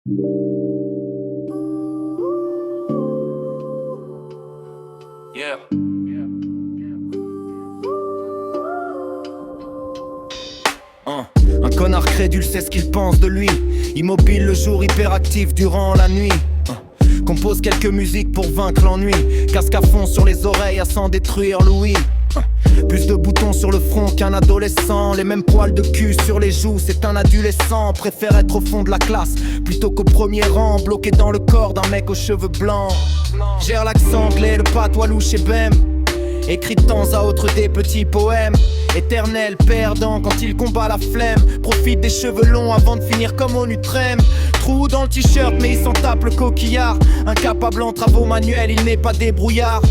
Yeah. Un connard crédule sait ce qu'il pense de lui. Immobile le jour, hyperactif durant la nuit. Compose quelques musiques pour vaincre l'ennui. Casque à fond sur les oreilles à s'en détruire l'ouïe. Plus de boutons sur le front qu'un adolescent. Les mêmes poils de cul sur les joues, c'est un adolescent. Préfère être au fond de la classe plutôt qu'au premier rang, bloqué dans le corps d'un mec aux cheveux blancs. Gère l'accent anglais, le patois louche et bème. Écrit de temps à autre des petits poèmes. Éternel perdant quand il combat la flemme. Profite des cheveux longs avant de finir comme au Nutrem. Trou dans le t-shirt mais il s'en tape le coquillard. Incapable en travaux manuels, il n'est pas débrouillard.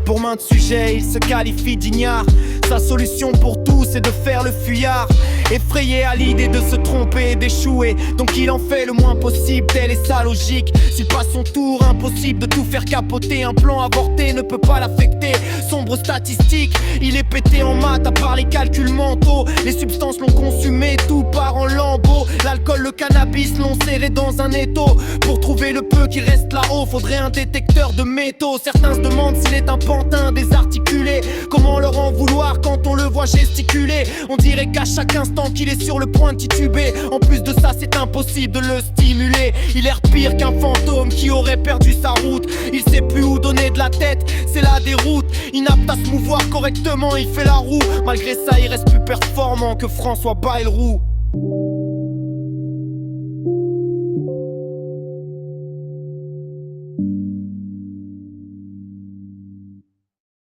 Pour main de sujet, il se qualifie d'ignare. Sa solution pour tout, c'est de faire le fuyard. Effrayé à l'idée de se tromper et d'échouer, donc il en fait le moins possible, telle est sa logique. S'il passe son tour, impossible de tout faire capoter. Un plan avorté ne peut pas l'affecter. Sombre statistique, il est pété en maths à part les calculs mentaux. Les substances l'ont consumé, tout part en lambeaux. L'alcool, le cannabis l'ont serré dans un étau. Pour trouver le peu qui reste là-haut, faudrait un détecteur de métaux. Certains se demandent s'il est un pantin désarticulé. Comment leur en vouloir quand on le voit gesticuler? On dirait qu'à chaque instant qu'il est sur le point de tituber. En plus de ça, c'est impossible de le stimuler. Il est pire qu'un fantôme qui aurait perdu sa route. Il sait plus où donner de la tête, c'est la déroute. Inapte à se mouvoir correctement, il fait la roue. Malgré ça, il reste plus performant que François Bayrou.